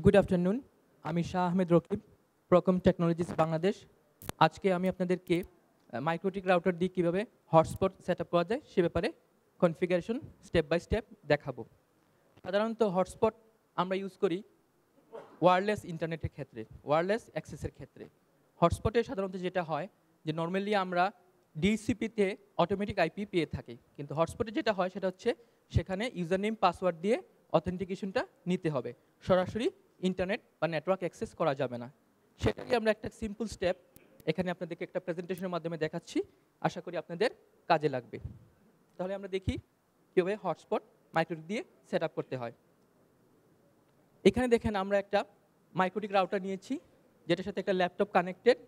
Good afternoon, আমি Shah Ahmed Rakib, প্রকম technologies Bangladesh. আজকে আমি আপনাদেরকে মাইক্রোটিক রাউটার দিয়ে কীভাবে হটস্পট সেট আপ করা যায় সে ব্যাপারে কনফিগারেশন স্টেপ বাই স্টেপ দেখাবো। সাধারণত হটস্পট আমরা ইউজ করি ওয়্যারলেস ইন্টারনেটের ক্ষেত্রে, ওয়্যারলেস অ্যাক্সেসের ক্ষেত্রে। হটস্পটে সাধারণত যেটা হয় যে নর্মালি আমরা ডিসিপিতে অটোমেটিক আইপি পেয়ে থাকি, কিন্তু হটস্পটে যেটা হয় সেটা হচ্ছে সেখানে ইউজার নেম পাসওয়ার্ড দিয়ে অথেন্টিকেশনটা নিতে হবে, সরাসরি ইন্টারনেট বা নেটওয়ার্ক অ্যাক্সেস করা যাবে না। সেটাই আমরা একটা সিম্পল স্টেপ এখানে আপনাদেরকে একটা প্রেজেন্টেশনের মাধ্যমে দেখাচ্ছি, আশা করি আপনাদের কাজে লাগবে। তাহলে আমরা দেখি কীভাবে হটস্পট মাইক্রোটিক দিয়ে সেট আপ করতে হয়। এখানে দেখেন আমরা একটা মাইক্রোটিক রাউটার নিয়েছি যেটার সাথে একটা ল্যাপটপ কানেক্টেড,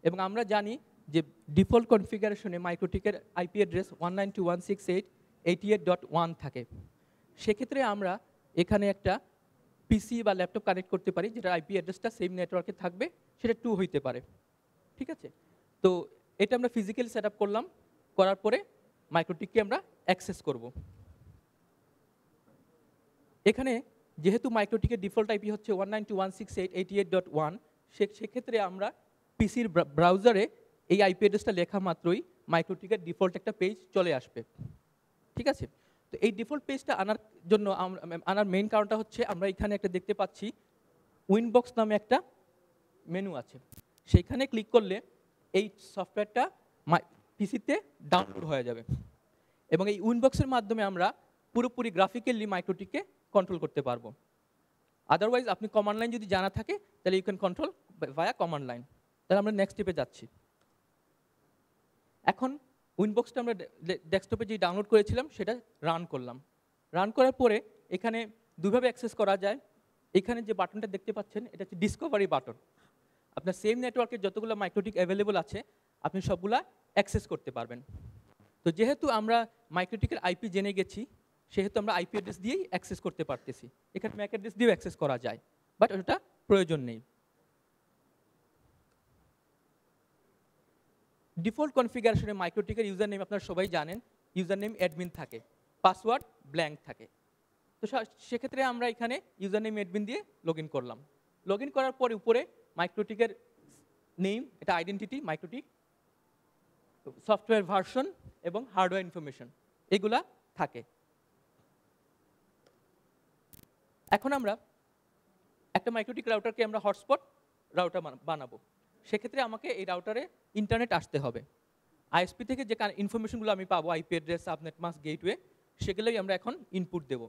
এবং আমরা জানি যে ডিফল্ট কনফিগারেশনে মাইক্রোটিকের আইপি অ্যাড্রেস 192.168.88.1 থাকে। সেক্ষেত্রে আমরা এখানে একটা পিসি বা ল্যাপটপ কানেক্ট করতে পারি যেটা আইপি অ্যাড্রেসটা সেম নেটওয়ার্কে থাকবে, সেটা 2 হইতে পারে। ঠিক আছে, তো এটা আমরা ফিজিক্যালি সেট আপ করলাম, করার পরে মাইক্রোটিককে আমরা অ্যাক্সেস করব। এখানে যেহেতু মাইক্রোটিকের ডিফল্ট আইপি হচ্ছে 192.168.88.1, সেক্ষেত্রে আমরা পিসির ব্রাউজারে এই আইপি অ্যাড্রেসটা লেখা মাত্রই মাইক্রোটিকের ডিফল্ট একটা পেজ চলে আসবে। ঠিক আছে, তো এই ডিফল্ট পেজটা আনার জন্য আনার মেইন কারণটা হচ্ছে আমরা এখানে একটা দেখতে পাচ্ছি উইনবক্স নামে একটা মেনু আছে। সেইখানে ক্লিক করলে এই সফটওয়্যারটা পিসিতে ডাউনলোড হয়ে যাবে, এবং এই উইনবক্সের মাধ্যমে আমরা পুরোপুরি গ্রাফিক্যালি মাইক্রোটিককে কন্ট্রোল করতে পারবো। আদারওয়াইজ আপনি কমান্ড লাইন যদি জানা থাকে তাহলে you can control via command line. তাহলে আমরা নেক্সট স্টেপে যাচ্ছি। এখন উইনবক্সটা আমরা ডেস্কটপে যে ডাউনলোড করেছিলাম সেটা রান করলাম। রান করার পরে এখানে দুভাবে অ্যাক্সেস করা যায়। এখানে যে বাটনটা দেখতে পাচ্ছেন এটা হচ্ছে ডিসকভারি বাটন। আপনার সেম নেটওয়ার্কের যতগুলো মাইক্রোটিক অ্যাভেলেবল আছে আপনি সবগুলা অ্যাক্সেস করতে পারবেন। তো যেহেতু আমরা মাইক্রোটিকের আইপি জেনে গেছি, সেহেতু আমরা আইপি অ্যাড্রেস দিয়েই অ্যাক্সেস করতে পারতেছি। এখানে ম্যাক অ্যাড্রেস দিয়েও অ্যাক্সেস করা যায়, বাট ওটা প্রয়োজন নেই। ডিফল্ট কনফিগারেশনে মাইক্রোটিকের ইউজার নেম আপনারা সবাই জানেন, ইউজার নেম অ্যাডমিন থাকে, পাসওয়ার্ড ব্ল্যাঙ্ক থাকে। তো সেক্ষেত্রে আমরা এখানে ইউজার নেম অ্যাডমিন দিয়ে লগ ইন করলাম। লগ ইন করার পরে উপরে মাইক্রোটিকের নেম, এটা আইডেন্টিটি মাইক্রোটিক, সফটওয়্যার ভার্সন এবং হার্ডওয়্যার ইনফরমেশন এগুলা থাকে। এখন আমরা একটা মাইক্রোটিক রাউটারকে আমরা হটস্পট রাউটার বানাবো। সেক্ষেত্রে আমাকে এই রাউটারে ইন্টারনেট আসতে হবে। আইএসপি থেকে যে ইনফরমেশনগুলো আমি পাবো, IP address, subnet mask, gateway, সেগুলোই আমরা এখন ইনপুট দেব।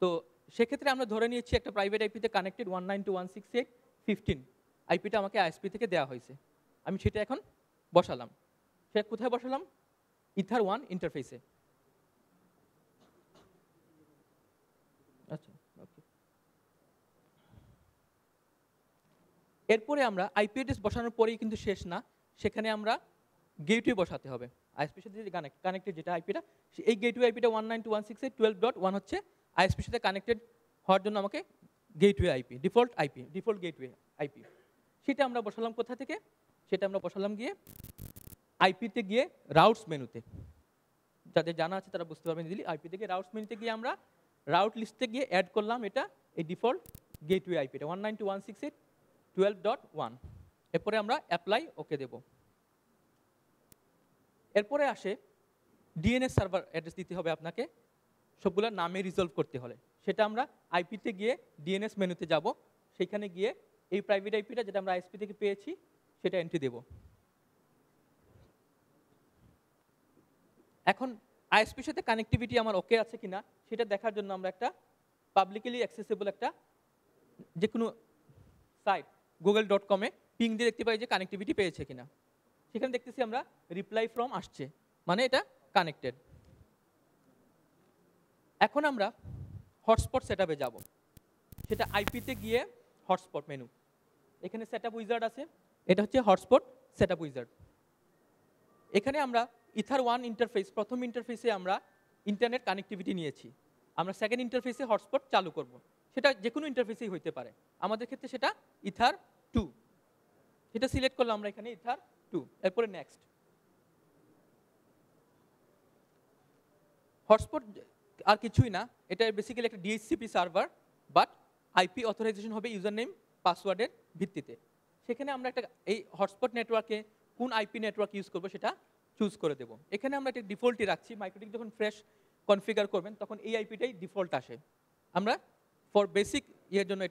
তো সেক্ষেত্রে আমরা ধরে নিয়েছি একটা প্রাইভেট আইপিতে কানেক্টেড 192.168.15 আইপিটা আমাকে আইএসপি থেকে দেওয়া হয়েছে। আমি সেটা এখন বসালাম। সেটা কোথায় বসালাম? ইথার 1 ইন্টারফেসে। আচ্ছা, ওকে। এরপরে আমরা আইপি অ্যাড্রেস বসানোর পরেই কিন্তু শেষ না, সেখানে আমরা গেটওয়ে বসাতে হবে। আইএসপির সাথে যে কানেক্টেড যেটা আইপিটা, এই গেটওয়ে আইপিটা 192.168.12.1 হচ্ছে আইএসপির সাথে কানেক্টেড হওয়ার জন্য আমাকে gateway IP, default gateway IP. সেটা আমরা বসালাম কোথা থেকে? সেটা আমরা বসালাম গিয়ে আইপিতে গিয়ে রাউটস মেনুতে। যাদের জানা আছে তারা বুঝতে পারবেন ইজিলি। আইপি থেকে রাউটস মেনুতে গিয়ে আমরা রাউট লিস্টে গিয়ে অ্যাড করলাম এটা এই ডিফল্ট গেটওয়ে আইপিটা 192.168.12.1। এরপরে আমরা অ্যাপ্লাই ওকে দেব। এরপরে আসে ডিএনএস সার্ভার অ্যাড্রেস দিতে হবে আপনাকে সবগুলো নামে রিজলভ করতে হলে। সেটা আমরা আইপিতে গিয়ে ডিএনএস মেনুতে যাব, সেখানে গিয়ে এই প্রাইভেট আইপিটা যেটা আমরা আইএসপি থেকে পেয়েছি সেটা এন্ট্রি দেব। এখন আইএসপির সাথে কানেক্টিভিটি আমার ওকে আছে কিনা সেটা দেখার জন্য আমরা একটা পাবলিকলি অ্যাক্সেসিবল একটা যে কোনো সাইট google.com-এ পিং দিয়ে দেখতে পাই যে কানেক্টিভিটি পেয়েছে কিনা। সেখানে দেখতেছি আমরা রিপ্লাই ফ্রম আসছে, মানে এটা কানেক্টেড। এখন আমরা হটস্পট সেটআপে যাব। সেটা আইপিতে গিয়ে হটস্পট মেনু, এখানে সেটআপ উইজার্ড আছে, এটা হচ্ছে হটস্পট সেটআপ উইজার্ড। এখানে আমরা ইথার 1 ইন্টারফেস, প্রথম ইন্টারফেসে আমরা ইন্টারনেট কানেক্টিভিটি নিয়েছি। আমরা সেকেন্ড ইন্টারফেসে হটস্পট চালু করব। সেটা যে কোনো ইন্টারফেসেই হইতে পারে, আমাদের ক্ষেত্রে সেটা ইথার 2। সেটা সিলেক্ট করলাম আমরা এখানে ইথার 2। এরপরে নেক্সট। হটস্পট আর কিছুই না, এটা বেসিক্যালি একটা DHCP server, but IP authorisation হবে ইউজার নেম পাসওয়ার্ডের ভিত্তিতে। সেখানে আমরা একটা এই হটস্পট নেটওয়ার্কে কোন আইপি নেটওয়ার্ক ইউজ করবো সেটা চুজ করে দেবো। এখানে আমরা একটা ডিফল্টই রাখছি, মাইক্রোটিক যখন ফ্রেশ কনফিগার করবেন তখন এই আইপিটাই ডিফল্ট আসে। আমরা ফর বেসিক ইয়ের জন্য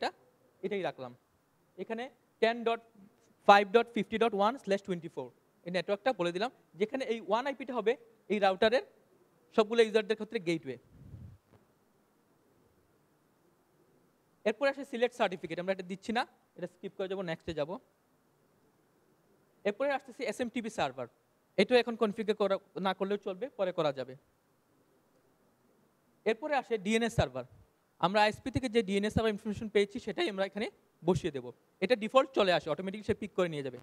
এটাই রাখলাম। এখানে 10.5.50.1/24 এই নেটওয়ার্কটা বলে দিলাম, যেখানে এই ওয়ান আইপিটা হবে এই রাউটারের সবগুলো ইউজারদের ক্ষেত্রে গেটওয়ে। এরপরে আসে সিলেক্ট সার্টিফিকেট, আমরা এটা দিচ্ছি না, এটা স্কিপ করে যাবো, নেক্সটে যাব। এরপরে আসতেছি এসএমটিপি সার্ভার, এটাও এখন কনফিগার করা না করলেও চলবে, পরে করা যাবে। এরপরে আসে ডিএনএস সার্ভার, আমরা আইএসপি থেকে যে ডিএনএস সার্ভার ইনফরমেশন পেয়েছি সেটাই আমরা এখানে বসিয়ে দেবো। এটা ডিফল্ট চলে আসে, অটোমেটিক সে পিক করে নিয়ে যাবে।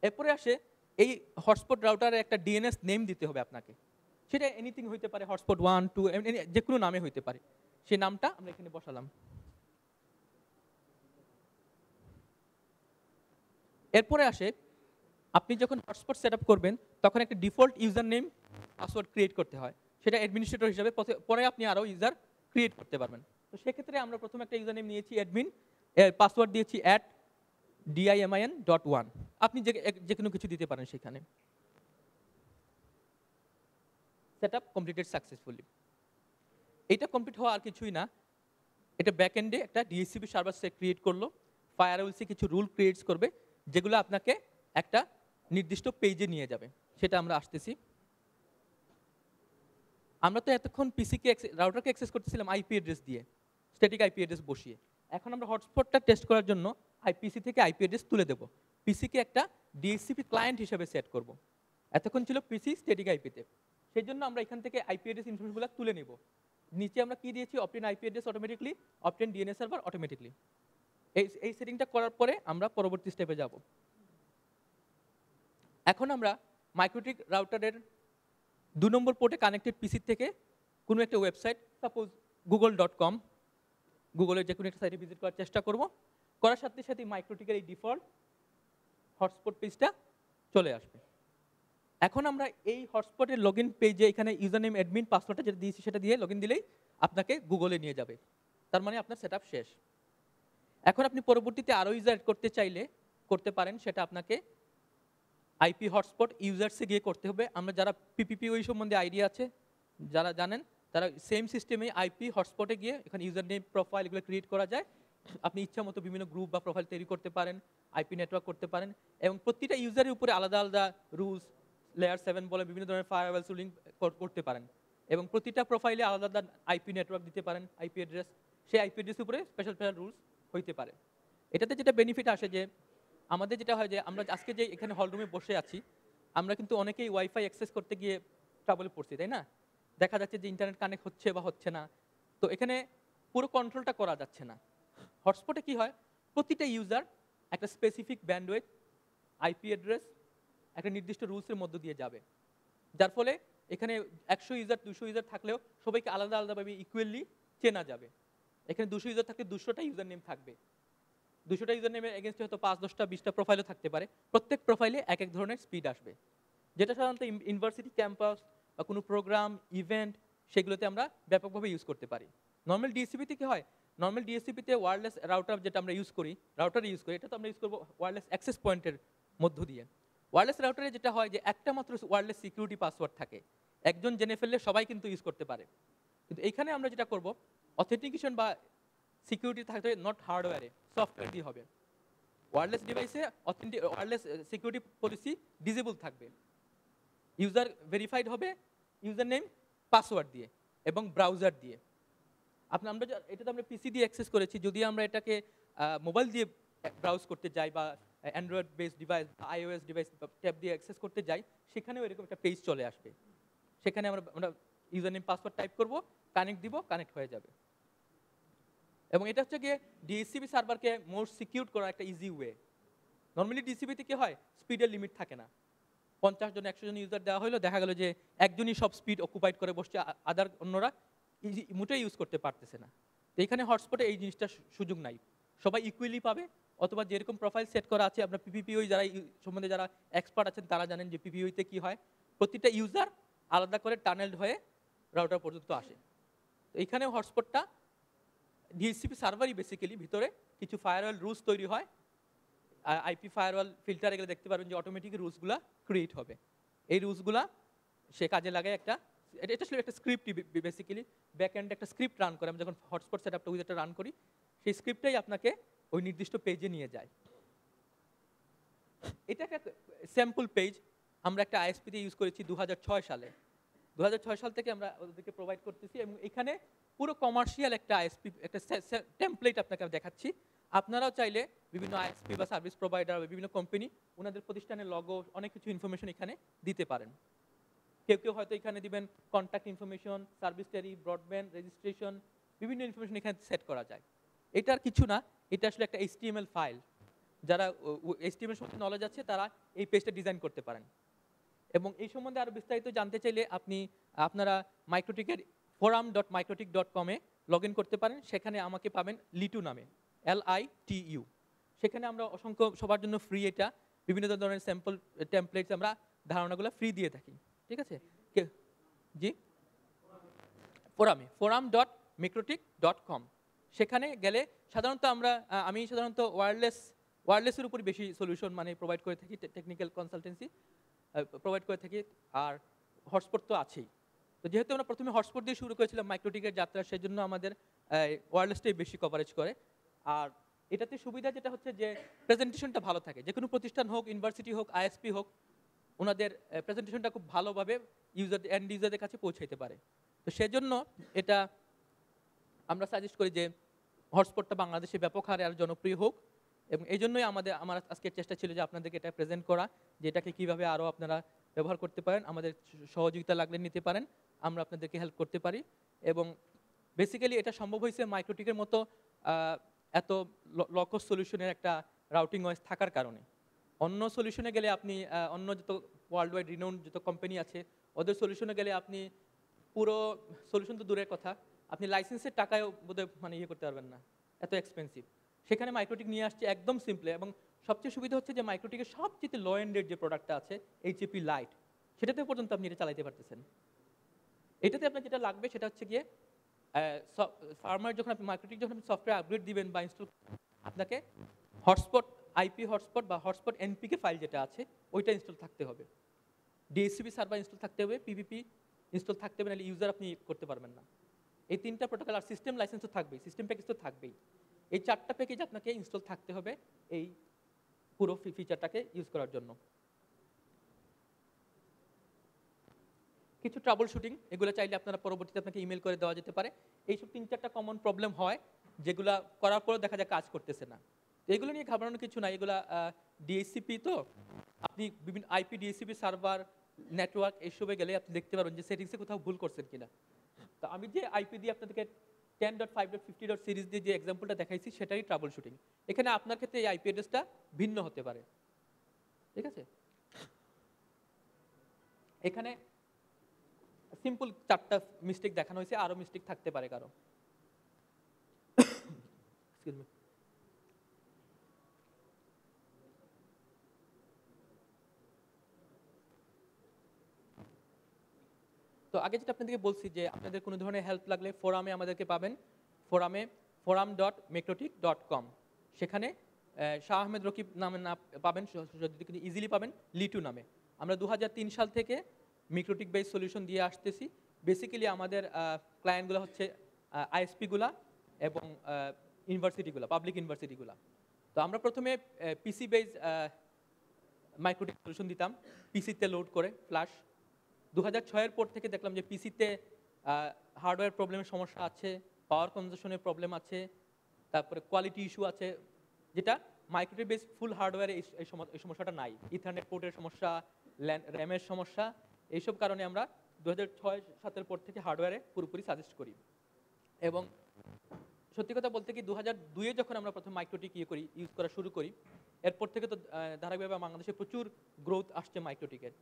এরপরে আসে এই হটস্পট রাউটারে একটা ডিএনএস নেম দিতে হবে আপনাকে, সেটা এনিথিং হইতে পারে, হটস্পট 1, 2 যে কোনো নামে হইতে পারে, সেই নামটা আমরা এখানে বসালাম। এরপরে আসে আপনি যখন হটস্পট সেট আপ করবেন তখন একটা default user name password create করতে হয়, সেটা অ্যাডমিনিস্ট্রেটর হিসাবে পরে আপনি আরও ইউজার ক্রিয়েট করতে পারবেন। তো সেক্ষেত্রে আমরা প্রথমে একটা ইউজার নেম নিয়েছি অ্যাডমিন, পাসওয়ার্ড দিয়েছি @dimin.1, আপনি যে কোনো কিছু দিতে পারেন সেখানে। Set up completed successfully. এটা কমপ্লিট হওয়া আর কিছুই না, এটা ব্যাক এন্ডে একটা ডিএসসিপি সার্ভার সে ক্রিয়েট করলো, ফায়ারওয়েলসে কিছু রুল ক্রিয়েটস করবে যেগুলো আপনাকে একটা নির্দিষ্ট পেজে নিয়ে যাবে, সেটা আমরা আসতেছি। আমরা তো এতক্ষণ পিসিকে রাউটারকে অ্যাক্সেস করতেছিলাম আইপি অ্যাড্রেস দিয়ে, স্ট্যাটিক আইপি অ্যাড্রেস বসিয়ে। এখন আমরা হটস্পটটা টেস্ট করার জন্য আইপিসি থেকে আইপি অ্যাড্রেস তুলে দেবো, পিসিকে একটা ডিএসসিপি ক্লায়েন্ট হিসেবে সেট করব। এতক্ষণ ছিল পিসি স্ট্যাটিক আইপিতে, সেই জন্য আমরা এখান থেকে আইপি অ্যাড্রেস ইনফরমেশনগুলো তুলে নিব। নিচে আমরা কি দিয়েছি, obtain IP address automatically, obtain DNS server automatically. এই সেটিংটা করার পরে আমরা পরবর্তী স্টেপে যাব। এখন আমরা মাইক্রোটিক রাউটারের 2 নম্বর পোর্টে কানেক্টেড পিসি থেকে কোনো একটা ওয়েবসাইট, সাপোজ google.com, গুগলের যে কোনো একটা সাইটে ভিজিট করার চেষ্টা করব। করার সাথে সাথে মাইক্রোটিকের এই ডিফল্ট হটস্পট পেজটা চলে আসবে। এখন আমরা এই হটস্পটের লগইন পেজে এখানে ইউজার নেম অ্যাডমিন পাসওয়ার্ডটা যেটা দিয়েছি সেটা দিয়ে লগইন দিলেই আপনাকে গুগলে নিয়ে যাবে, তার মানে আপনার সেটআপ শেষ। এখন আপনি পরবর্তীতে আরও ইউজার অ্যাড করতে চাইলে করতে পারেন, সেটা আপনাকে আইপি হটস্পট ইউজার্সে গিয়ে করতে হবে। আমরা যারা পিপিপি ওই সম্বন্ধে আইডিয়া আছে, যারা জানেন তারা সেম সিস্টেমে আইপি হটস্পটে গিয়ে এখানে ইউজার নেম প্রোফাইল এগুলো ক্রিয়েট করা যায়। আপনি ইচ্ছা মতো বিভিন্ন গ্রুপ বা প্রোফাইল তৈরি করতে পারেন, আইপি নেটওয়ার্ক করতে পারেন, এবং প্রতিটা ইউজারের উপরে আলাদা আলাদা রুলস, লেয়ার 7 বলে বিভিন্ন ধরনের ফায়ারওয়াল রুলিং করতে পারেন, এবং প্রতিটা প্রোফাইলে আলাদা আলাদা আইপি নেটওয়ার্ক দিতে পারেন, আইপি অ্যাড্রেস, সেই আইপি অ্যাড্রেসের উপরে স্পেশাল স্পেশাল রুলস হইতে পারে। এটাতে যেটা বেনিফিট আসে যে আমাদের যেটা হয় যে আমরা আজকে যে এখানে হলরুমে বসে আছি, আমরা কিন্তু অনেকেই ওয়াইফাই অ্যাক্সেস করতে গিয়ে ট্রাবলে পড়ছি, তাই না? দেখা যাচ্ছে যে ইন্টারনেট কানেক্ট হচ্ছে বা হচ্ছে না, তো এখানে পুরো কন্ট্রোলটা করা যাচ্ছে না। হটস্পটে কি হয়, প্রতিটা ইউজার একটা স্পেসিফিক ব্যান্ডউইথ, আইপি অ্যাড্রেস, একটা নির্দিষ্ট রুলসের মধ্য দিয়ে যাবে, যার ফলে এখানে 100 ইউজার 200 ইউজার থাকলেও সবাইকে আলাদা আলাদাভাবে ইকুয়ালি চেনা যাবে। এখানে 200 ইউজার থাকলে 200টা ইউজার নেম থাকবে, 200টা ইউজার নেমের এগেনস্টে হয়তো 5-10টা 20টা প্রোফাইলও থাকতে পারে, প্রত্যেক প্রোফাইলে এক এক ধরনের স্পিড আসবে, যেটা সাধারণত ইউনিভার্সিটি ক্যাম্পাস বা কোনো প্রোগ্রাম ইভেন্ট সেগুলোতে আমরা ব্যাপকভাবে ইউজ করতে পারি। নর্মাল ডিএসসিপিতে কি হয়, নর্মাল ডিএসসিপিতে ওয়্যারলেস রাউটার যেটা আমরা ইউজ করি, এটা তো আমরা ইউজ করবো ওয়্যারলেস অ্যাক্সেস পয়েন্টের মধ্য দিয়ে। ওয়্যারলেস রাউটারে যেটা হয় যে একটা মাত্র ওয়্যারলেস সিকিউরিটি পাসওয়ার্ড থাকে, একজন জেনে ফেললে সবাই কিন্তু ইউজ করতে পারে। কিন্তু এইখানে আমরা যেটা করব, অথেন্টিকেশন বা সিকিউরিটি থাকতে নট হার্ডওয়্যারে, সফটওয়্যার দিয়ে হবে। ওয়্যারলেস ডিভাইসে ওয়্যারলেস সিকিউরিটি পলিসি ডিসেবল থাকবে, ইউজার ভেরিফাইড হবে ইউজার নেম পাসওয়ার্ড দিয়ে এবং ব্রাউজার দিয়ে। এটা তো আমরা পিসি দিয়ে অ্যাক্সেস করেছি, যদি আমরা এটাকে মোবাইল দিয়ে ব্রাউজ করতে যাই বা Android based device, iOS device tab দিয়ে অ্যাক্সেস করতে যাই, সেখানেও এরকম একটা পেজ চলে আসবে। সেখানে আমরা ইউজার নেম পাসওয়ার্ড টাইপ করব, কানেক্ট দিব, কানেক্ট হয়ে যাবে। এবং এটা হচ্ছে গিয়ে ডিএসসিপি সার্ভারকে মোর সিকিউর করার একটা ইজি ওয়ে। নর্মালি ডিএসসিপিতে কি হয়, স্পিডের লিমিট থাকে না, 50 জন 100 জন ইউজার দেওয়া হলো, দেখা গেল যে একজনই সব স্পিড অকুপাইড করে বসছে, আদার অন্যরা মোটেই ইউজ করতে পারতেছে না। তো এখানে হটস্পটে এই জিনিসটা সুযোগ নাই, সবাই ইকুয়ালি পাবে। অথবা যেরকম প্রোফাইল সেট করা আছে, আপনার পিপিপিওই যারা সম্বন্ধে যারা এক্সপার্ট আছেন তারা জানেন যে পিপিওইতে কি হয়, প্রতিটা ইউজার আলাদা করে টানেলড হয়ে রাউটার পর্যন্ত আসে। তো এখানেও হটস্পটটা ডিএসসিপি সার্ভারই বেসিক্যালি ভিতরে কিছু ফায়ারওয়াল রুলস তৈরি হয়, আইপি ফায়ারওয়াল ফিল্টার এগুলো দেখতে পারবেন যে অটোমেটিক রুলসগুলো ক্রিয়েট হবে। এই রুলসগুলা সে কাজে লাগায় এটা আসলে একটা স্ক্রিপ্ট বেসিক্যালি ব্যাক এন্ড একটা স্ক্রিপ্ট রান করে। আমি যখন হটস্পট সেটআপটা উইজারটা রান করি সেই স্ক্রিপ্টটাই আপনাকে ওই নির্দিষ্ট পেজে নিয়ে যায়। এটা একটা স্যাম্পল পেজ আমরা একটা আইএসপিতে ইউজ করেছি 2006 সালে। 2006 সাল থেকে আমরা ওদেরকে প্রোভাইড করতেছি এবং এখানে পুরো কমার্শিয়াল একটা আইএসপি একটা টেমপ্লেট আপনাকে দেখাচ্ছি। আপনারাও চাইলে বিভিন্ন আইএসপি বা সার্ভিস প্রোভাইডার বা বিভিন্ন কোম্পানি ওনাদের প্রতিষ্ঠানের লগো অনেক কিছু ইনফরমেশন এখানে দিতে পারেন। কেউ কেউ হয়তো এখানে দিবেন কন্ট্যাক্ট ইনফরমেশন, সার্ভিস টেরি, ব্রডব্যান্ড, রেজিস্ট্রেশন, বিভিন্ন ইনফরমেশন এখানে সেট করা যায়। এটার কিছু না, এটা আসলে একটা HTML ফাইল। যারা HTML সম্বন্ধে নলেজ আছে তারা এই পেজটা ডিজাইন করতে পারেন। এবং এই সম্বন্ধে আরো বিস্তারিত জানতে চাইলে আপনারা মাইক্রোটিকের forum.microtik.com এ লগ ইন করতে পারেন। সেখানে আমাকে পাবেন লিটু নামে, LITU। সেখানে আমরা অসংখ্য সবার জন্য ফ্রি এটা বিভিন্ন ধরনের স্যাম্পল টেমপ্লেটস আমরা ধারণাগুলো ফ্রি দিয়ে থাকি। ঠিক আছে? জি, forum.microtik.com। সেখানে গেলে সাধারণত আমি সাধারণত ওয়্যারলেসের উপর বেশি সলিউশন মানে প্রোভাইড করে থাকি, টেকনিক্যাল কনসালটেন্সি প্রোভাইড করে থাকি, আর হটস্পট তো আছেই। তো যেহেতু আমরা প্রথমে হটস্পট দিয়ে শুরু করেছিলাম মাইক্রোটিকের যাত্রা, সেজন্য আমাদের ওয়্যারলেসটাই বেশি কভারেজ করে। আর এটাতে সুবিধা যেটা হচ্ছে যে প্রেজেন্টেশনটা ভালো থাকে। যে কোনো প্রতিষ্ঠান হোক, ইউনিভার্সিটি হোক, আইএসপি হোক, ওনাদের প্রেজেন্টেশনটা খুব ভালোভাবে এন্ড ইউজারদের কাছে পৌঁছাইতে পারে। তো সেজন্য এটা আমরা সাজেস্ট করি যে হটস্পটটা বাংলাদেশে ব্যাপক হারে আরও জনপ্রিয় হোক। এবং এই জন্যই আমার আজকের চেষ্টা ছিল যে আপনাদেরকে এটা প্রেজেন্ট করা, যে এটাকে কীভাবে আরও আপনারা ব্যবহার করতে পারেন, আমাদের সহযোগিতা লাগলে নিতে পারেন, আমরা আপনাদেরকে হেল্প করতে পারি। এবং বেসিক্যালি এটা সম্ভব হয়েছে মাইক্রোটিকের মতো এত লকো সলিউশনের একটা রাউটিং ওয়েস থাকার কারণে। অন্য সলিউশনে গেলে আপনি অন্য যত ওয়ার্ল্ড ওয়াইড রিনাউন্ড যত কোম্পানি আছে ওদের সলিউশনে গেলে আপনি পুরো সলিউশন তো দূরের কথা, আপনি লাইসেন্সের টাকায়ও বোধহয় মানে ইয়ে করতে পারবেন না, এত এক্সপেন্সিভ। সেখানে মাইক্রোটিক নিয়ে আসছে একদম সিম্পলে। এবং সবচেয়ে সুবিধা হচ্ছে যে মাইক্রোটিকের সবচেয়ে লো এন্ডের যে প্রোডাক্টটা আছে HAP লাইট, সেটাতে পর্যন্ত আপনি এটা চালাতে পারতেছেন। এটাতে আপনার যেটা লাগবে সেটা হচ্ছে গিয়ে ফার্মার যখন আপনি মাইক্রোটিক যখন আপনি সফটওয়্যার আপগ্রেড দিবেন বা ইনস্টল, আপনাকে হটস্পট আইপি হটস্পট বা হটস্পট NPK ফাইল যেটা আছে ওইটা ইনস্টল থাকতে হবে, DHCP সার্ভার ইনস্টল থাকতে হবে, PVP ইনস্টল থাকতে হবে, নাহলে ইউজার আপনি করতে পারবেন না। এই তিনটা প্রোটোকল আর সিস্টেম লাইসেন্স তো থাকবেই, সিস্টেম প্যাকেজ তো থাকবেই। এই চারটা প্যাকেজ আপনাকে ইনস্টল থাকতে হবে এই পুরো ফিচারটাকে ইউজ করার জন্য। কিছু ট্রাবল শুটিং এগুলো চাইলে আপনারা পরবর্তীতে আপনাকে ইমেল করে দেওয়া যেতে পারে। এইসব 3-4টা কমন প্রবলেম হয় যেগুলা করার পরেও দেখা যায় কাজ করতেছে না। তো এগুলো নিয়ে ঘাবড়ানোর কিছু না, এগুলা ডিএসসিপি তো আপনি বিভিন্ন আইপি ডিএসসিপি সার্ভার নেটওয়ার্ক এসবে গেলে আপনি দেখতে পারবেন যে সেটিংসে কোথাও ভুল করছেন কিনা। তো আমি যে আইপি দিয়ে আপনাদেরকে 10.5.50 সিরিজ দিয়ে যে এক্সাম্পলটা দেখাইছি সেটাই ট্রাবল শুটিং। এখানে আপনার ক্ষেত্রে এই আইপি অ্যাড্রেসটা ভিন্ন হতে পারে। ঠিক আছে? এখানে সিম্পল 4টা মিস্টেক দেখানো হয়েছে, আরো মিস্টেক থাকতে পারে কারো। Excuse me. তো আগে যেটা আপনাদেরকে বলছি যে আপনাদের কোনো ধরনের হেল্প লাগলে ফোরামে আমাদেরকে পাবেন, forum.microtik.com। সেখানে শাহ আহমেদ রকিব নামে না পাবেন, যদি ইজিলি পাবেন লিটু নামে। আমরা 2003 সাল থেকে মিক্রোটিক বেস সলিউশন দিয়ে আসতেছি। বেসিক্যালি আমাদের ক্লায়েন্টগুলো হচ্ছে আইএসপিগুলা এবং ইউনিভার্সিটিগুলা, পাবলিক ইউনিভার্সিটিগুলা। তো আমরা প্রথমে পিসি বেস মাইক্রোটিক সলিউশন দিতাম, পিসিতে লোড করে ফ্ল্যাশ। 2006-এর পর থেকে দেখলাম যে পিসিতে হার্ডওয়্যার প্রবলেমের সমস্যা আছে, পাওয়ার কনজাম্পশনের প্রবলেম আছে, তারপরে কোয়ালিটি ইস্যু আছে, যেটা মাইক্রোটিক বেস ফুল হার্ডওয়্যারে এই সমস্যাটা নাই। ইথারনেট পোর্টের সমস্যা, র্যামের সমস্যা, এইসব কারণে আমরা 2006-07 পর থেকে হার্ডওয়্যারে পুরোপুরি সাজেস্ট করি। এবং সত্যি কথা বলতে কি 2002-এ যখন আমরা প্রথম মাইক্রোটিক ইউজ করা শুরু করি, এরপর থেকে তো ধারাবাহিকভাবে বাংলাদেশে প্রচুর গ্রোথ আসছে মাইক্রোটিকের।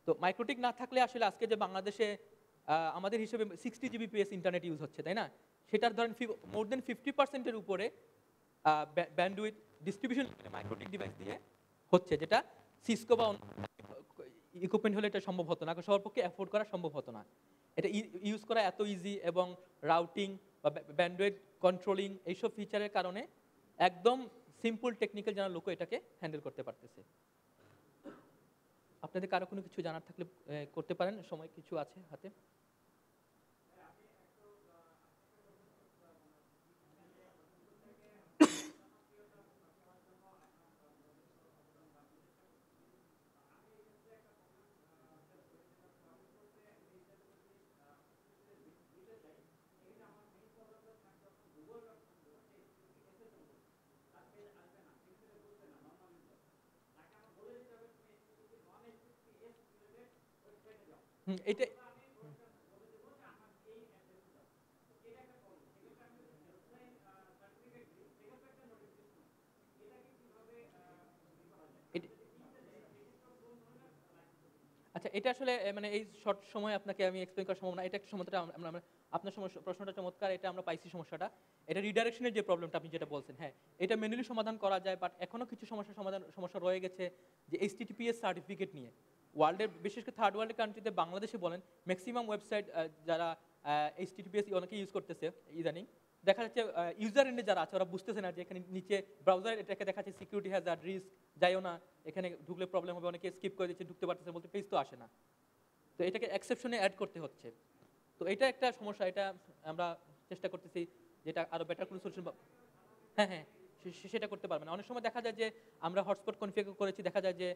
তো মাইক্রোটিক না থাকলে আসলে আজকে যে বাংলাদেশে আমাদের হিসেবে 60 Gbps ইন্টারনেট ইউজ হচ্ছে, তাই না? সেটার ধরেন মোর দেন 50%-এর উপরে ব্যান্ডউইথ ডিস্ট্রিবিউশন মাইক্রোটিক ডিভাইস দিয়ে হচ্ছে, যেটা সিসকো বা ইকুইপমেন্ট হলে এটা সম্ভব হতো না, সবার পক্ষে অ্যাফোর্ড করা সম্ভব হতো না। এটা ইউজ করা এত ইজি, এবং রাউটিং বা ব্যান্ডউইথ কন্ট্রোলিং এইসব ফিচারের কারণে একদম সিম্পল টেকনিক্যাল জানা লোকও এটাকে হ্যান্ডেল করতে পারতেছে। আপনাদের কারো কোনো কিছু জানার থাকলে করতে পারেন, সময় কিছু আছে হাতে। এটা আচ্ছা, এটা আসলে মানে এই শর্ট সময় আপনাকে আমি এক্সপ্লেইন করা সম্ভব না। এটা একটা সমস্যাটা আপনার প্রশ্নটা চমৎকার, এটা আমরা পাইছি সমস্যাটা। এটা রিডাইরেকশনের যে প্রবলেমটা আপনি যেটা বলছেন, হ্যাঁ, এটা ম্যানুয়ালি সমাধান করা যায়, বাট এখনো কিছু সমস্যা রয়ে গেছে যে HTTPS সার্টিফিকেট নিয়ে। ওয়ার্ল্ডের বিশেষ করে থার্ড ওয়ার্ল্ডের কান্ট্রিতে, বাংলাদেশে বলেন, ম্যাক্সিমাম ওয়েবসাইট যারা HTTPS অনেকে ইউজ করতেছে ইদানিং, দেখা যাচ্ছে ইউজার এন্ডে যারা আছে ওরা বুঝতেছে না যে এখানে নিচে ব্রাউজার এটাকে দেখা যাচ্ছে সিকিউরিটি হ্যাজার্ড, রিস্ক, যাইও না, এখানে ঢুকলে প্রবলেম হবে, অনেকে স্কিপ করে দিচ্ছে, ঢুকতে পারতেছে, বলতে পেজ তো আসে না। তো এটাকে এক্সেপশনে অ্যাড করতে হচ্ছে। তো এটা একটা সমস্যা, এটা আমরা চেষ্টা করতেছি যেটা আরো বেটার কোনো সলিউশন। হ্যাঁ হ্যাঁ, সেটা করতে পারবে না। অনেক সময় দেখা যায় যে আমরা হটস্পট কনফিগার করেছি, দেখা যায় যে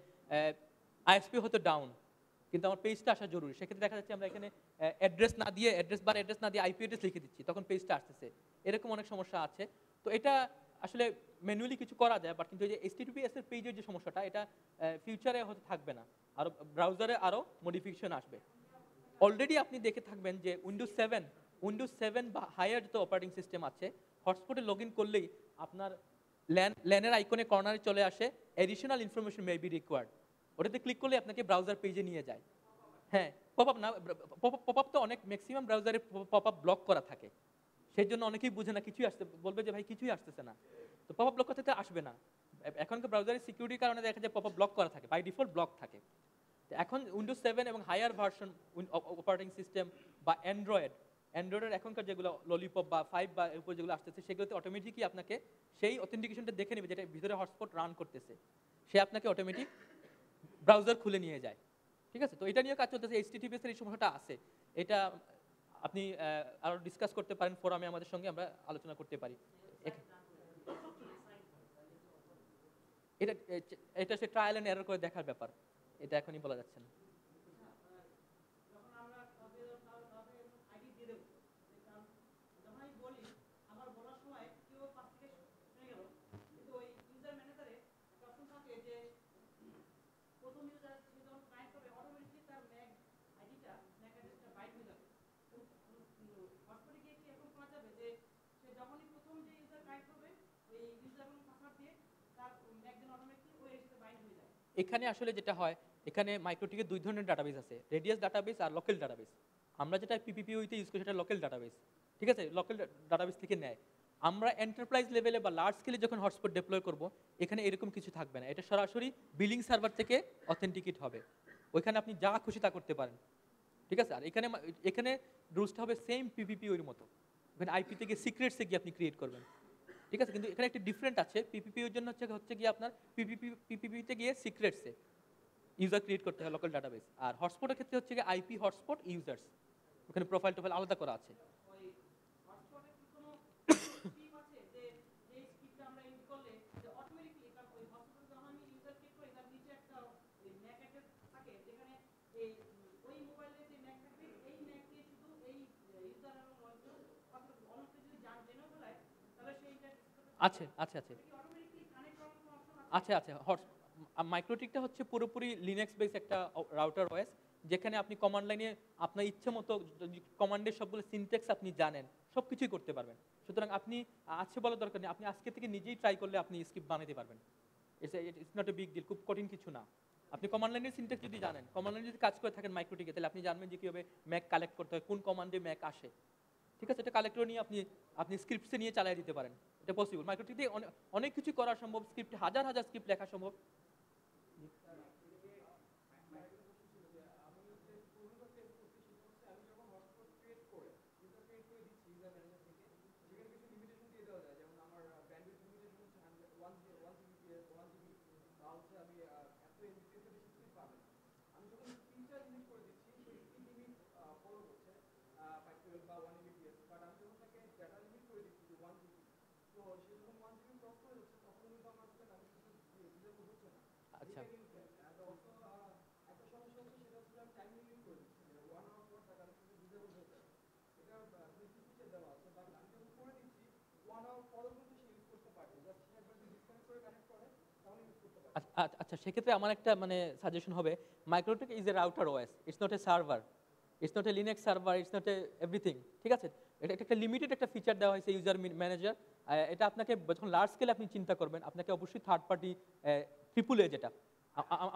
আইএসপি হয়তো ডাউন, কিন্তু আমার পেজটা আসা জরুরি। সেক্ষেত্রে দেখা যাচ্ছে আমরা এখানে অ্যাড্রেস না দিয়ে আইপি অ্যাড্রেস লিখে দিচ্ছি, তখন পেজটা আসতেছে। এরকম অনেক সমস্যা আছে। তো এটা আসলে ম্যানুয়ালি কিছু করা যায়, বাট কিন্তু এই যে HTTPS এর পেজের যে সমস্যাটা, এটা ফিউচারে হয়তো থাকবে না, আরো ব্রাউজারে আরো মডিফিকেশন আসবে। অলরেডি আপনি দেখে থাকবেন যে উইন্ডোজ 7 বা হায়ার যত অপারেটিং সিস্টেম আছে, হটস্পটে লগ ইন করলেই আপনার ল্যানের আইকনে কর্নারে চলে আসে additional information may be required. ওটাতে ক্লিক করলে আপনাকে ব্রাউজার পেজে নিয়ে যায়। হ্যাঁ, পপ আপ না, পপ আপ তো অনেক ম্যাক্সিমাম ব্রাউজারে পপ আপ ব্লক করা থাকে, সেই জন্য অনেকেই বুঝে না, কিছুই আসতে বলবে যে ভাই কিছুই আসতেছে না। তো পপ আপ ব্লক করতে আসবে না। এখনকার ব্রাউজারের সিকিউরিটির কারণে দেখা যায় পপ আপ ব্লক করা থাকে, বাই ডিফল্ট ব্লক থাকে। এখন উইন্ডোজ 7 এবং হায়ার ভার্সন অপারেটিং সিস্টেম বা অ্যান্ড্রয়েডের এখনকার যেগুলো ললিপপ বা 5 বা এরপর যেগুলো আসতেছে, সেগুলোতে অটোমেটিকই আপনাকে সেই অথেন্টিকেশনটা দেখে নেবে, যেটা ভিতরে হটস্পট রান করতেছে, সে আপনাকে অটোমেটিক ব্রাউজার খুলে নিয়ে যায়। ঠিক আছে, তো এটা নিয়ে কাজ চলতেছে। HTTPS এর এই সমস্যাটা আছে, এটা আপনি আরো ডিসকাস করতে পারেন ফোরামে, আমাদের সঙ্গে আমরা আলোচনা করতে পারি। এটা এটা সে ট্রায়াল এন্ড এরর করে দেখার ব্যাপার, এটা এখনই বলা যাচ্ছে না। এখানে আসলে যেটা হয়, এখানে মাইক্রোটিকের দুই ধরনের ডাটাবেস আছে, রেডিয়াস ডাটাবেস আর লোকাল ডাটাবেস। আমরা যেটা পিপিপিওতে ইউজ করি সেটা লোকাল ডাটাবেস। ঠিক আছে, লোকাল ডাটাবেস থেকে নেয়। আমরা এন্টারপ্রাইজ লেভেলে বা লার্জ স্কেলে যখন হটস্পট ডিপ্লয় করব, এখানে এরকম কিছু থাকবে না, এটা সরাসরি বিলিং সার্ভার থেকে অথেন্টিকেট হবে। ওইখানে আপনি যা খুশি তা করতে পারেন। ঠিক আছে, আর এখানে এখানে রুলসটা হবে সেম পিপিপিওর মতো। ওখানে আইপি থেকে সিক্রেটসে গিয়ে আপনি ক্রিয়েট করবেন। ঠিক আছে, কিন্তু এখানে একটা ডিফারেন্ট আছে। পিপিপিওর জন্য হচ্ছে গিয়ে আপনার পিপিপিতে গিয়ে সিক্রেটসে ইউজার ক্রিয়েট করতে হয়, লোকাল ডাটাবেস। আর হটস্পটের ক্ষেত্রে হচ্ছে গিয়ে আইপি হটস্পট ইউজার্স, ওখানে প্রোফাইল আলাদা করা আছে। আছে আছে আছে আছে আছে মাইক্রোটিকটা হচ্ছে পুরোপুরি লিনাক্স বেস একটা রাউটার ওএস, যেখানে আপনি কমান্ড লাইনে আপনার ইচ্ছে মতো কমান্ডের সবগুলো সিনট্যাক্স আপনি জানেন, সব কিছুই করতে পারবেন। সুতরাং আপনি আছে বলার দরকার নেই, আপনি আজকে থেকে নিজেই ট্রাই করলে আপনি স্ক্রিপ্ট বানাতে পারবেন। It's not a big deal, খুব কঠিন কিছু না। আপনি কমান্ড লাইনের সিনট্যাক্স যদি জানেন, কমান্ড লাইনে যদি কাজ করে থাকেন মাইক্রোটিকে, তাহলে আপনি জানবেন যে কীভাবে ম্যাক কালেক্ট করতে হয়, কোন কমান্ডে ম্যাক আসে। ঠিক আছে, এটা কালেক্টর নিয়ে আপনি স্ক্রিপ্টসে নিয়ে চালিয়ে দিতে পারেন, এটা পসিবল। মাইক্রোটিক দিয়ে অনেক কিছু করা সম্ভব, স্ক্রিপ্ট হাজার হাজার স্ক্রিপ্ট লেখা সম্ভব। আচ্ছা আচ্ছা সেক্ষেত্রে আমার একটা মানে সাজেশন হবে MikroTik is a router OS, it's not A server, it's not A Linux server, it's not A everything, ঠিক আছে? এটা একটা লিমিটেড একটা ফিচার দেওয়া হয়েছে ইউজার ম্যানেজার। এটা আপনাকে যখন লার্জ স্কেলে আপনি চিন্তা করবেন আপনাকে অবশ্যই থার্ড পার্টি ট্রিপল এ যেটা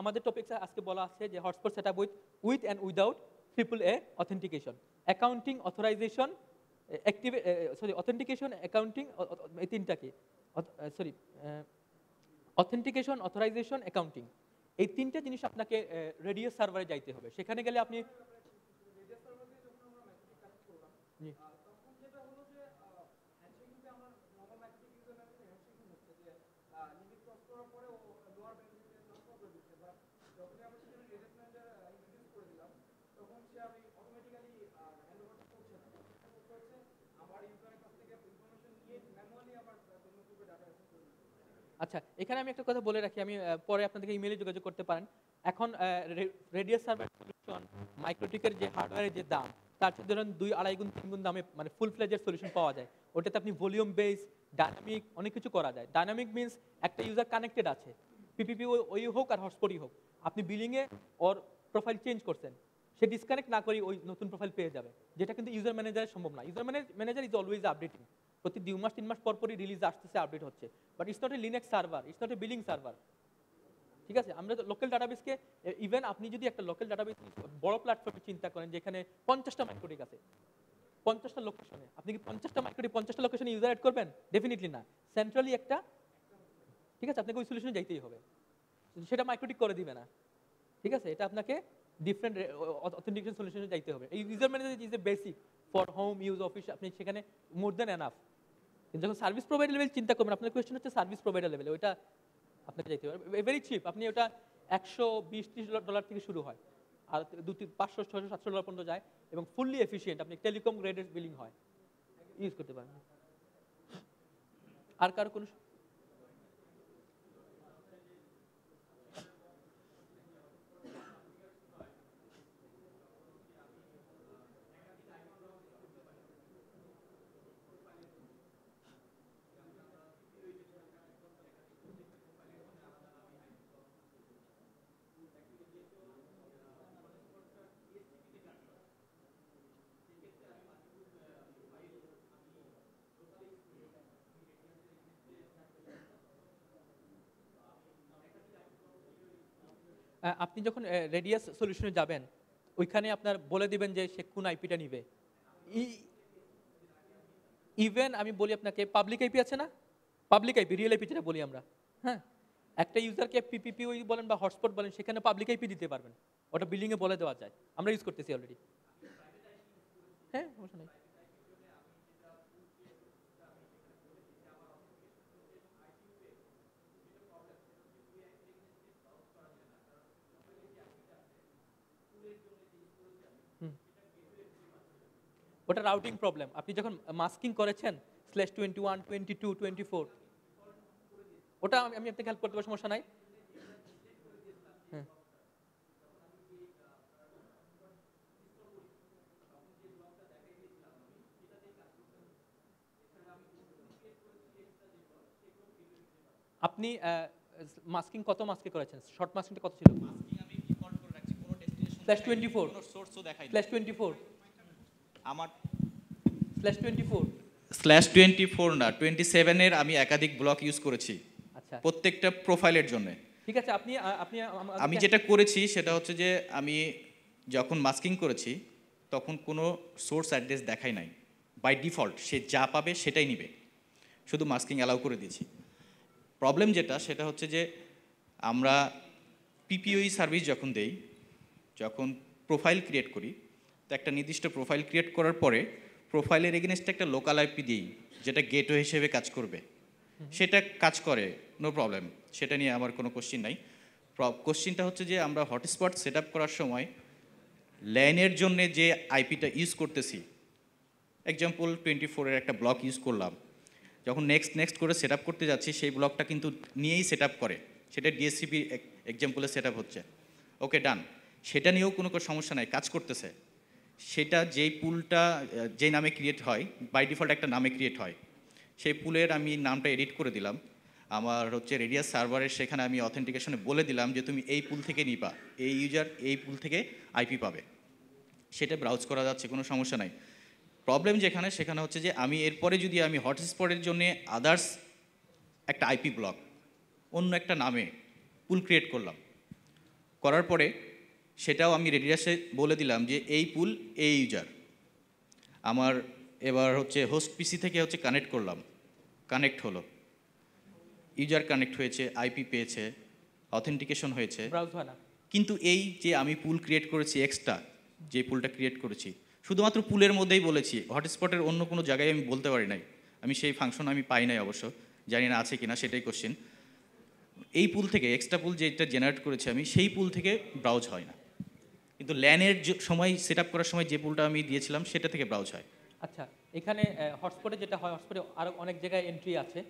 আমাদের টপিকসে আজকে বলা আছে যে hotspot setup with and without triple A authentication, accounting, authorisation, active sorry authentication, accounting, এই তিনটা কি সরি অথেন্টিকেশন, অথরাইজেশন, অ্যাকাউন্টিং, এই তিনটা জিনিস আপনাকে রেডিয়াস সার্ভারে যাইতে হবে। সেখানে গেলে আপনি জি আচ্ছা এখানে আমি একটা কথা বলে রাখি, আমি পরে আপনাদেরকে ইমেইলে যোগাযোগ করতে পারেন। এখন রেডিয়াস সার্ভার সলিউশন মাইক্রোটিকের যে হার্ডওয়্যারের যে দাম তার চেয়ে ধরেন 2-2.5 গুণ 3 গুণ দামে মানে ফুল ফ্লেজের সলিউশন পাওয়া যায়। ওটাতে আপনি ভলিউম বেস, ডাইনামিক অনেক কিছু করা যায়। ডাইনামিক মিন্স একটা ইউজার কানেক্টেড আছে, পিপিপি ওই হোক আর হটস্পটই হোক, আপনি বিলিংয়ে ওর প্রোফাইল চেঞ্জ করছেন, সে ডিসকানেক্ট না করে ওই নতুন প্রোফাইল পেয়ে যাবে, যেটা কিন্তু ইউজার ম্যানেজারের সম্ভব না। User manager is always updating, প্রতি 2 মাস 3 মাস পর পরই রিলিজ আসতেছে, আপডেট হচ্ছে, but it's not A Linux server, it's not A billing server, ঠিক আছে? আমরা লোকাল ডাটাবেসকে ইভেন আপনি যদি একটা লোকাল ডাটাবেস বড় প্ল্যাটফর্মে চিন্তা করেন যেখানে 50টা মাইক্রোটিক আছে, 50টা লোকেশনে, আপনি কি 50টা মাইক্রোটিক 50টা লোকেশনে ইউজার অ্যাড করবেন? ডেফিনেটলি না, সেন্ট্রালি একটা, ঠিক আছে? আপনাকে ওই সলিউশনে যাইতেই হবে, সেটা মাইক্রোটিক করে দিবে না, ঠিক আছে? এটা আপনাকে ডিফারেন্ট অথেন্টিকেশন সলিউশনে যাইতে হবে। এই user manager is a basic for home use, office, আপনি সেখানে মোর দ্যান এনাফ। কিন্তু যখন সার্ভিস প্রোভাইডার লেভেল চিন্তা করবেন, আপনার কোয়েশ্চেন হচ্ছে সার্ভিস প্রোভাইডার লেভেলে, ওইটা আপনাকে যেতে হবে ভেরি চিপ, আপনি ওটা $120-30 থেকে শুরু হয়, আর 500-600-700 পর্যন্ত যায়, এবং ফুললি এফিসিয়েন্ট, আপনি টেলিকম গ্রেডের বিলিং হয়, ইউজ করতে পারেন। আর কার কোনো আপনি যখন রেডিয়াস সলিউশনে যাবেন ওইখানে আপনার বলে দিবেন যে সে কোন আইপিটা নিবে। ইভেন আমি বলি আপনাকে পাবলিক আইপি আছে না, পাবলিক আইপি রিয়েল আইপি যেটা বলি আমরা, হ্যাঁ, একটা ইউজারকে পিপিপি ওই বলেন বা হটস্পট বলেন সেখানে পাবলিক আইপি দিতে পারবেন, ওটা বিলিংয়ে বলে দেওয়া যায়, আমরা ইউজ করতেছি অলরেডি। হ্যাঁ সমস্যা নেই। ওটা রাউটিং প্রবলেম, আপনি যখন মাস্কিং করেছেন /21, 22, 24, ওটা আমি আপনাকে হেল্প করতে পারি, সমস্যা নাই। হ্যাঁ আপনি মাস্কিং কত মাস্কে করেছেন, শর্ট মাস্কিংটা কত ছিল? মাস্কিং আমি ডিফল্ট করে রাখছি, কোনো ডেস্টিনেশন /24, কোনো সোর্সও দেখাই না। /24, আমার /24, /24 না 27 এর আমি একাধিক ব্লক ইউজ করেছি আচ্ছা প্রত্যেকটা প্রোফাইলের জন্য। ঠিক আছে। আপনি আপনি আমি যেটা করেছি সেটা হচ্ছে যে আমি যখন মাস্কিং করেছি তখন কোনো সোর্স অ্যাড্রেস দেখাই নাই, বাই ডিফল্ট সে যা পাবে সেটাই নিবে, শুধু মাস্কিং অ্যালাউ করে দিয়েছি। প্রবলেম যেটা সেটা হচ্ছে যে আমরা পিপিওই সার্ভিস যখন দেই, যখন প্রোফাইল ক্রিয়েট করি, তো একটা নির্দিষ্ট প্রোফাইল ক্রিয়েট করার পরে প্রোফাইলের এগেনস্টে একটা লোকাল আইপি দিই যেটা গেটওয়ে হিসেবে কাজ করবে, সেটা কাজ করে, নো প্রবলেম, সেটা নিয়ে আমার কোনো কোশ্চিন নাই। কোশ্চিনটা হচ্ছে যে আমরা হটস্পট সেট আপ করার সময় ল্যানের জন্য যে আইপিটা ইউজ করতেছি, এক্সাম্পল 24-এর একটা ব্লক ইউজ করলাম, যখন নেক্সট করে সেট আপ করতে যাচ্ছি সেই ব্লকটা কিন্তু নিয়েই সেট আপ করে, সেটা ডিএসসিপি এক্সাম্পলে সেট আপ হচ্ছে, ওকে ডান, সেটা নিয়েও কোনো সমস্যা নাই, কাজ করতেছে। সেটা যেই পুলটা যেই নামে ক্রিয়েট হয়, বাই ডিফল্ট একটা নামে ক্রিয়েট হয়, সেই পুলের আমি নামটা এডিট করে দিলাম, আমার হচ্ছে রেডিয়াস সার্ভারের সেখানে আমি অথেন্টিকেশনে বলে দিলাম যে তুমি এই পুল থেকে নিবা, এই ইউজার এই পুল থেকে আইপি পাবে, সেটা ব্রাউজ করা যাচ্ছে, কোনো সমস্যা নাই। প্রবলেম যেখানে সেখানে হচ্ছে যে আমি এরপরে যদি আমি হটস্পটের জন্য আদার্স একটা আইপি ব্লক অন্য একটা নামে পুল ক্রিয়েট করলাম, করার পরে সেটাও আমি রেডিয়াসে বলে দিলাম যে এই পুল এই ইউজার, আমার এবার হচ্ছে হোস্ট পিসি থেকে হচ্ছে কানেক্ট করলাম, কানেক্ট হলো, ইউজার কানেক্ট হয়েছে, আইপি পেয়েছে, অথেন্টিকেশন হয়েছে, ব্রাউজ হয় না। কিন্তু এই যে আমি পুল ক্রিয়েট করেছি এক্সট্রা, যে পুলটা ক্রিয়েট করেছি শুধুমাত্র পুলের মধ্যেই বলেছি, হটস্পটের অন্য কোনো জায়গায় আমি বলতে পারি নাই, আমি সেই ফাংশন আমি পাই নাই, অবশ্য জানি না আছে কিনা, সেটাই কোশ্চেন। এই পুল থেকে এক্সট্রা পুল যেটা জেনারেট করেছি আমি, সেই পুল থেকে ব্রাউজ হয় না, কিন্তু ল্যানের সময় সেট আপ করার সময় যে পুলটা আমি দিয়েছিলাম সেটা থেকে ব্রাউজ হয়। আচ্ছা, এখানে হটস্পটে যেটা হয়, হটস্পটে আরও অনেক জায়গায় এন্ট্রি আছে।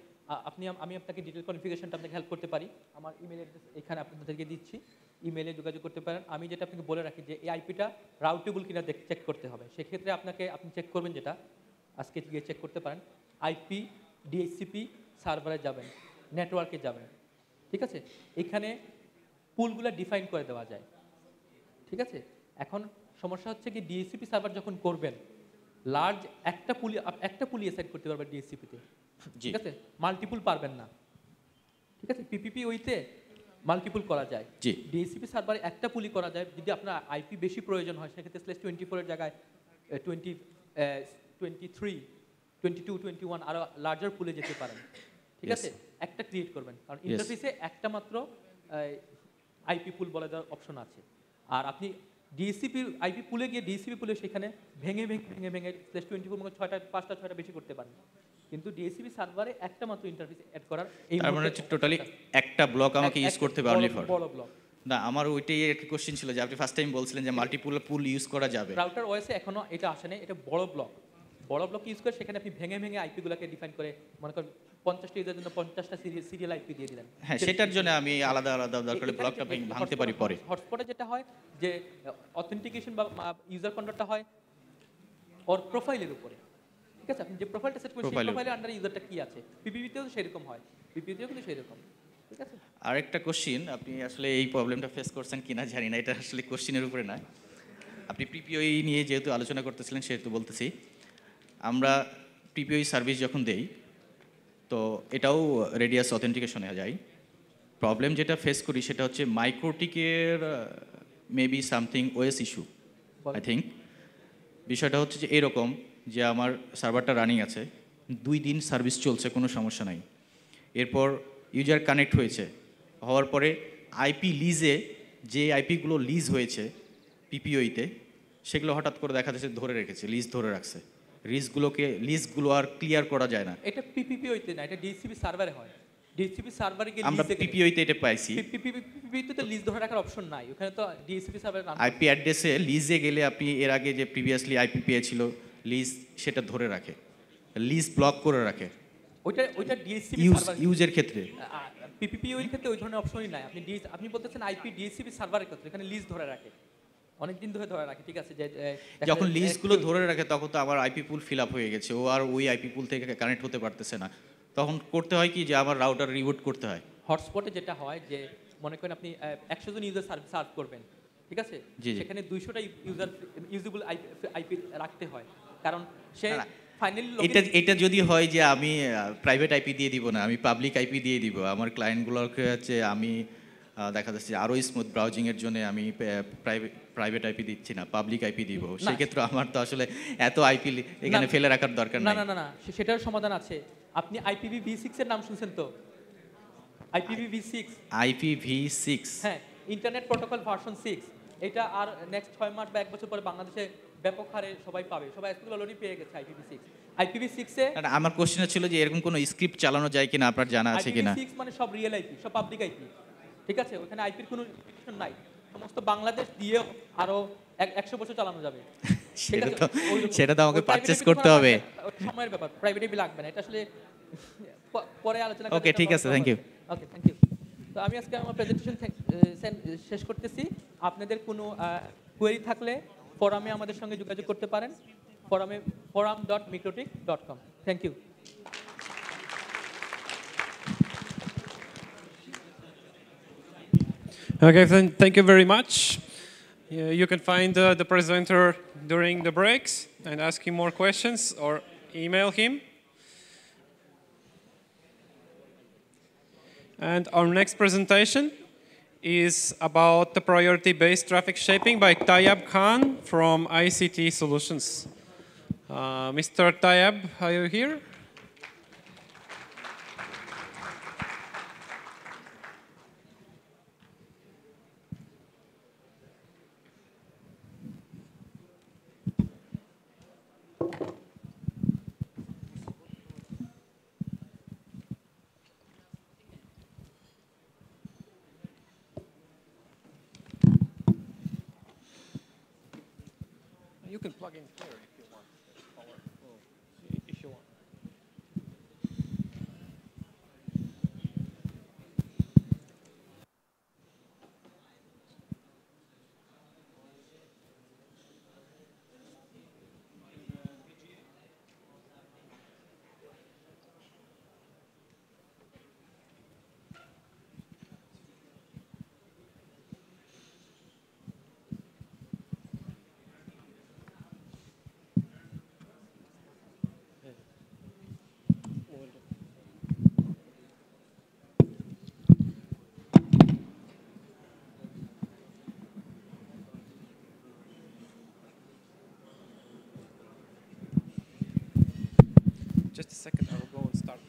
আমি আপনাকে ডিটেল কনফিগারেশনটা আপনাকে হেল্প করতে পারি, আমার ইমেল অ্যাড্রেস এখানে আপনাদেরকে দিচ্ছি, ইমেলে যোগাযোগ করতে পারেন। আমি যেটা আপনাকে বলে রাখি যে এই আইপিটা রাউটেবল কিনা চেক করতে হবে, সেক্ষেত্রে আপনি চেক করবেন, যেটা আজকে গিয়ে চেক করতে পারেন, আইপি ডিএইচসিপি সার্ভারে যাবেন, নেটওয়ার্কে যাবেন, ঠিক আছে, এখানে পুলগুলো ডিফাইন করে দেওয়া যায়, ঠিক আছে। এখন সমস্যা হচ্ছে কি, ডিএইচসিপি সার্ভার যখন করবেন, লার্জ একটা পুলি অ্যাসাইন করতে পারবেন ডিএসসিপিতে, ঠিক আছে, মাল্টিপুল পারবেন না, ঠিক আছে। পিপিপি ওইতে মাল্টিপুল করা যায়, জি। ডিএসসিপি সার্ভারে একটা পুলি করা যায়, যদি আপনার আইপি বেশি প্রয়োজন হয় সেক্ষেত্রে /24 এর জায়গায় 20 23 22 21 আরো লার্জার পুলে যেতে পারেন, ঠিক আছে। একটা ক্রিয়েট করবেন, কারণ ইন্টারফেসে একটা মাত্র আইপি পুল বলে দেওয়ার অপশন আছে, আর আপনি ডিএসসিপি আইপি পুলে গিয়ে ডিএসসিপি পুলে সেখানে ভেঙে /24 মানে 5টা 6টা বেশি করতে পারেন, কিন্তু ডিএসসিপি সার্ভারে একটা মাত্র ইন্টারফেস অ্যাড করার এই তার মানে হচ্ছে টোটালি একটা ব্লক আমাকে ইউজ করতে হবে অনলি ফর বড় ব্লক। না, আমার ওইটাই একটা কোশ্চেন ছিল যে আপনি ফার্স্ট টাইম বলছিলেন যে মাল্টিপুল পুল ইউজ করা যাবে, রাউটার ওএসে এখনো এটা আসেনি, এটা বড় ব্লক ইউজ করে সেখানে আপনি ভেঙে আইপি গুলোকে ডিফাইন করে, মনে করেন 50টা ইউজারের জন্য 50টা সিরিয়াল আইপি দিয়ে দিলেন। হ্যাঁ, সেটার জন্য আমি আলাদা দরকার হলে ব্লকটা ভাঙতে পারি পরে। হটস্পটে যেটা হয় যে অথেন্টিকেশন বা ইউজার কন্ট্রোলটা হয় ওর প্রোফাইলের উপরে, ঠিক আছে, আপনি যে প্রোফাইলটা সেট করেন সেই প্রোফাইলের আন্ডারে ইউজারটা কি আছে, পিপিপিতেও সেরকম হয়, পিপিপিতেও কিন্তু সেরকম, ঠিক আছে। আরেকটা কোশ্চেন, আপনি আসলে এই প্রবলেমটা ফেস করছেন কিনা জানি না, এটা আসলে কোশ্চেনের উপরে না, আপনি পিপিওই নিয়ে যেহেতু আলোচনা করতেছিলেন সেহেতু বলতেছি, আমরা পিপিওই সার্ভিস যখন দেই তো এটাও রেডিয়াস অথেন্টিকেশনে যায়, প্রবলেম যেটা ফেস করি সেটা হচ্ছে মাইক্রোটিকের maybe something OS issue I think. বিষয়টা হচ্ছে যে এরকম যে আমার সার্ভারটা রানিং আছে, 2 দিন সার্ভিস চলছে, কোনো সমস্যা নাই, এরপর ইউজার কানেক্ট হয়েছে, হওয়ার পরে আইপি লিজে যে আইপিগুলো লিজ হয়েছে পিপিওইতে সেগুলো হঠাৎ করে দেখা যাচ্ছে ধরে রেখেছে, লিজ ধরে রাখছে, লিজগুলো আর ক্লিয়ার করা যায় না। এটা পিপিপিওইতে না, এটা ডিএসসিপি সার্ভারে হয়, ডিএসসিপি সার্ভারে গিয়ে আমরা পিপিওইতে এটা পাইছি, পিপিপিতে তো লিজ ধরে রাখার অপশন নাই, ওখানে তো ডিএসসিপি সার্ভারে আইপি অ্যাড্রেসে লিজে গেলে আপনি এর আগে যে প্রিভিয়াসলি আইপি পেয়েছিল লিজ সেটা ধরে রাখে, লিজ ব্লক করে রাখে, ওইটা ডিএসসিপি সার্ভার ইউজের ক্ষেত্রে। পিপিপিওর ক্ষেত্রে ওই ধরনের অপশনই নাই, আপনি বলতেছেন আইপি ডিএসসিপি সার্ভারের ক্ষেত্রে এখানে লিজ ধরে রাখে, অনেকদিন ধরে রাখে, ঠিক আছে। যে যখন লিজগুলো ধরে রাখে তখন তো আমার আইপি পুল ফিল আপ হয়ে গেছে, ও আর ওই আইপি পুল থেকে কানেক্ট হতে পারতেছে না, তখন করতে হয় কি যে আমার রাউটার রিবুট করতে হয়। হটস্পটে যেটা হয় যে মনে করেন আপনি 100 জন ইউজার সার্ভ করবেন, ঠিক আছে, সেখানে 200টা ইউজেবল আইপি রাখতে হয়, কারণ সে এটা যদি হয় যে আমি প্রাইভেট আইপি দিয়ে দিব না, আমি পাবলিক আইপি দিয়ে দিব, আমার ক্লায়েন্টগুলোকে হচ্ছে আমি দেখা যাচ্ছে আরও স্মুথ ব্রাউজিংয়ের জন্য আমি প্রাইভেট আইপি দিচ্ছি না, পাবলিক আইপি দিব, সেক্ষেত্রে আমার তো আসলে এত আইপি এখানে ফেলে রাখার দরকার নেই। না, সেটার সমাধান আছে। আপনি IPv6 এর নাম শুনছেন তো? IPv6, হ্যাঁ, ইন্টারনেট প্রোটোকল ভার্সন 6, এটা আর নেক্সট 6 মাস বা 1 বছর পরে বাংলাদেশে ব্যাপক হারে সবাই পাবে, সবাই স্কুল অলরেডি পেয়ে গেছে IPv6 এ। আমার কোশ্চেন ছিল যে এরকম কোনো স্ক্রিপ্ট চালানো যায় কিনা, আপনার জানা আছে কিনা? IPv6 মানে সব রিয়েল আইপি, সব পাবলিক আইপি, ঠিক আছে, ওখানে আইপির কোনো রিস্ট্রিকশন নাই, সমস্ত বাংলাদেশ দিয়ে আরো 100 বছর চালানো যাবে। সেটা তো আমাকে পারচেজ করতে হবে, সময়ের ব্যাপার, প্রাইভেট আইপি লাগবে না, এটা আসলে পরে আলোচনা Okay, ঠিক আছে, thank you. Okay, thank you. তো আমি আজকে আমার প্রেজেন্টেশন শেষ করতেছি। আপনাদের কোনো কোয়েরি থাকলে ফোরামে আমাদের সঙ্গে যোগাযোগ করতে পারেন, forum.mikrotik.com। Thank you. Okay, thank you very much. You can find the presenter during the breaks and ask him more questions or email him. And our next presentation is about the priority-based traffic shaping by Tayyab Khan from ICT Solutions. Mr. Tayyab, are you here? You can plug in here if you want. If you want. Just a second, I will go and start.